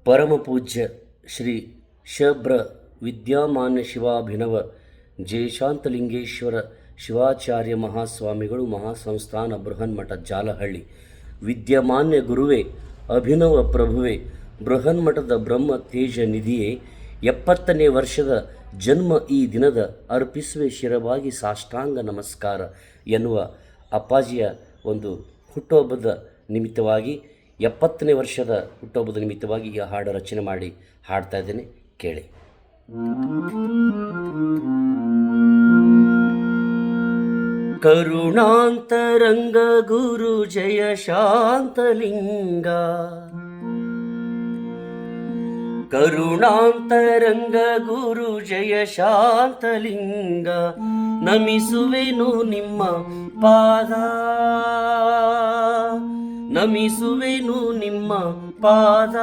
ಪರಮ ಪೂಜ್ಯ ಶ್ರೀ ಶಬ್ರ ವಿದ್ಯಾಮಾನ್ಯ ಶಿವಾಭಿನವ ಜಯಶಾಂತಲಿಂಗೇಶ್ವರ ಶಿವಾಚಾರ್ಯ ಮಹಾಸ್ವಾಮಿಗಳು ಮಹಾಸಂಸ್ಥಾನ ಬೃಹನ್ಮಠ ಜಾಲಹಳ್ಳಿ. ವಿದ್ಯಮಾನ್ಯ ಗುರುವೇ, ಅಭಿನವ ಪ್ರಭುವೆ, ಬೃಹನ್ಮಠದ ಬ್ರಹ್ಮ ತೇಜ ನಿಧಿಯೇ, 70ನೇ ವರ್ಷದ ಜನ್ಮ ಈ ದಿನದ ಅರ್ಪಿಸುವೆ ಶಿರವಾಗಿ ಸಾಷ್ಟಾಂಗ ನಮಸ್ಕಾರ ಎನ್ನುವ ಅಪ್ಪಾಜಿಯ ಒಂದು ಹುಟ್ಟುಹಬ್ಬದ ನಿಮಿತ್ತವಾಗಿ 70ನೇ ವರ್ಷದ ಹುಟ್ಟುಹಬ್ಬದ ನಿಮಿತ್ತವಾಗಿ ಈ ಹಾಡು ರಚನೆ ಮಾಡಿ ಹಾಡ್ತಾ ಇದ್ದೇನೆ, ಕೇಳಿ. ಕರುಣಾಂತರಂಗ ಗುರು ಜಯ ಶಾಂತಲಿಂಗ, ಕರುಣಾಂತರಂಗ ಗುರು ಜಯ ಶಾಂತಲಿಂಗ, ನಮಿಸುವೆನು ನಿಮ್ಮ ಪಾದ, ನಮಿಸುವೆನು ನಿಮ್ಮ ಪಾದ.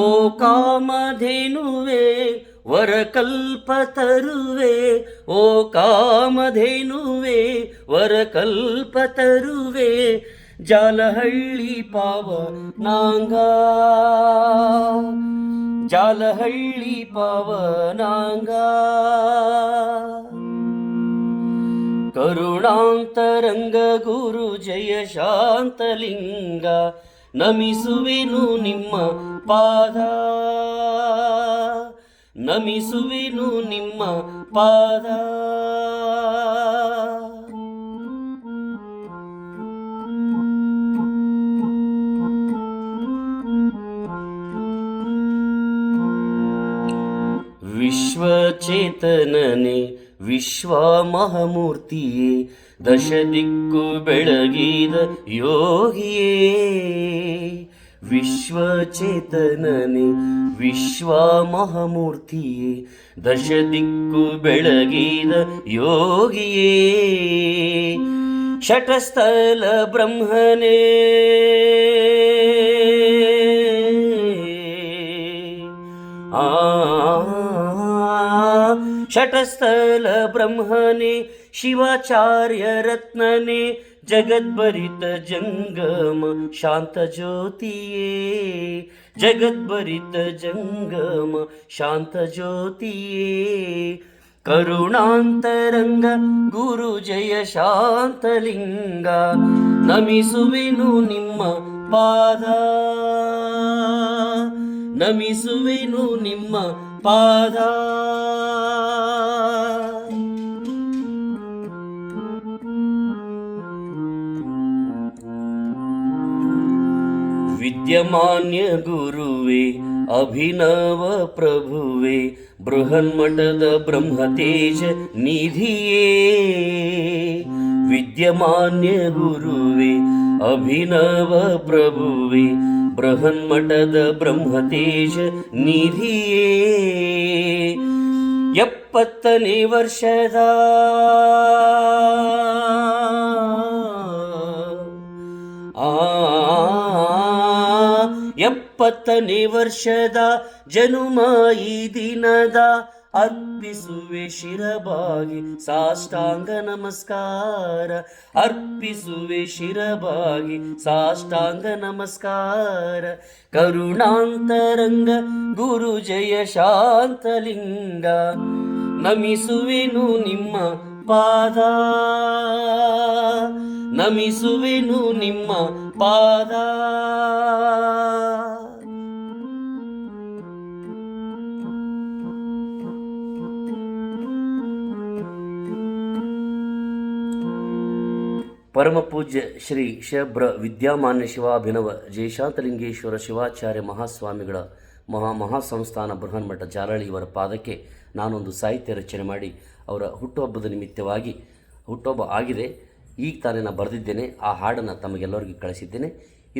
ಓ ಕಾಮಧೇನುವೆ ವರಕಲ್ಪ ತರುವೆ, ಓ ಕಾಮಧೇನುವೆ ವರಕಲ್ಪ ತರುವೆ, ಜಾಲಹಳ್ಳಿ ಪಾವನಾಂಗ, ಜಾಲಹಳ್ಳಿ ಪಾವನಾಂಗ. ಕರುಣಾಂತರಂಗ ಗುರು ಜಯ ಶಾಂತಲಿಂಗ, ನಮಿಸುವೆನು ನಿಮ್ಮ ಪಾದ, ನಮಿಸುವೆನು ನಿಮ್ಮ ಪಾದ. ವಿಶ್ವಚೇತನನೆ ವಿಶ್ವಮಹಾಮೂರ್ತಿಯೇ, ದಶ ದಿಕ್ಕು ಬೆಳಗಿದ ಯೋಗಿಯೇ. ವಿಶ್ವಚೇತನನೆ ವಿಶ್ವಮಹಾಮೂರ್ತಿಯೇ, ದಶ ದಿಕ್ಕು ಬೆಳಗಿದ ಯೋಗಿಯೇ. ಶಟಸ್ಥಲ ಬ್ರಹ್ಮನೇ, ಶಟಸ್ಥಲ ಬ್ರಹ್ಮನೇ, ಶಿವಾಚಾರ್ಯ ರತ್ನನೇ, ಜಗದ್ಭರಿತ ಜಂಗಮ ಶಾಂತ ಜ್ಯೋತಿಯೇ, ಜಗದ್ಭರಿತ ಜಂಗಮ ಶಾಂತ ಜ್ಯೋತಿಯೇ. ಕರುಣಾಂತರಂಗ ಗುರು ಜಯ ಶಾಂತಲಿಂಗ, ನಮಿಸುವೆನು ನಿಮ್ಮ ಪಾದ, ನಮಿಸುವೆನು ನಿಮ್ಮ ಪಾದ. ವಿದ್ಯಮಾನ್ಯ ಗುರುವೇ, ಅಭಿನವ ಪ್ರಭುವೇ, ಬೃಹನ್ಮಠದ ಬ್ರಹ್ಮತೇಜ ನಿಧಿಯೇ. ವಿದ್ಯಮಾನ್ಯ ಗುರುವೇ, ಅಭಿನವ ಪ್ರಭುವೇ, ಬೃಹನ್ಮಠದ ಬ್ರಹ್ಮತೇಜ ನಿಧಿಯೇ. 70ನೇ ವರ್ಷದ 70ನೇ ವರ್ಷದ ಜನುಮ ಈ ದಿನದ ಅರ್ಪಿಸುವೆ ಶಿರಬಾಗಿ ಸಾಷ್ಟಾಂಗ ನಮಸ್ಕಾರ, ಅರ್ಪಿಸುವೆ ಶಿರಬಾಗಿ ಸಾಷ್ಟಾಂಗ ನಮಸ್ಕಾರ. ಕರುಣಾಂತರಂಗ ಗುರು ಜಯ ಶಾಂತಲಿಂಗ, ನಮಿಸುವೆನು ನಿಮ್ಮ ಪಾದ, ನಮಿಸುವೆನು ನಿಮ್ಮ ಪಾದ. ಪರಮ ಪೂಜ್ಯ ಶ್ರೀ ಶಬ್ರ ವಿದ್ಯಾಮಾನ್ಯ ಶಿವಾಭಿನವ ಜಯಶಾಂತಲಿಂಗೇಶ್ವರ ಶಿವಾಚಾರ್ಯ ಮಹಾಸ್ವಾಮಿಗಳ ಮಹಾಸಂಸ್ಥಾನ ಬೃಹನ್ಮಠ ಜಾಲಹಳ್ಳಿ ಇವರ ಪಾದಕ್ಕೆ ನಾನೊಂದು ಸಾಹಿತ್ಯ ರಚನೆ ಮಾಡಿ ಅವರ ಹುಟ್ಟುಹಬ್ಬದ ನಿಮಿತ್ತವಾಗಿ, ಹುಟ್ಟುಹಬ್ಬ ಆಗಿದೆ, ಈಗ ತಾನೇ ನಾನು ಬರೆದಿದ್ದೇನೆ, ಆ ಹಾಡನ್ನು ತಮಗೆಲ್ಲರಿಗೂ ಕಳಿಸಿದ್ದೇನೆ.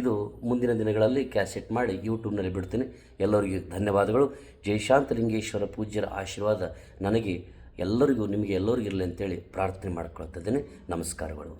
ಇದು ಮುಂದಿನ ದಿನಗಳಲ್ಲಿ ಕ್ಯಾಸೆಟ್ ಮಾಡಿ ಯೂಟ್ಯೂಬ್ನಲ್ಲಿ ಬಿಡ್ತೇನೆ. ಎಲ್ಲರಿಗೂ ಧನ್ಯವಾದಗಳು. ಜಯಶಾಂತಲಿಂಗೇಶ್ವರ ಪೂಜ್ಯರ ಆಶೀರ್ವಾದ ನನಗೆ ಎಲ್ಲರಿಗೂ, ನಿಮಗೆ ಎಲ್ಲರಿಗೂ ಇರಲಿ ಅಂತೇಳಿ ಪ್ರಾರ್ಥನೆ ಮಾಡಿಕೊಳ್ತಿದ್ದೇನೆ. ನಮಸ್ಕಾರಗಳು.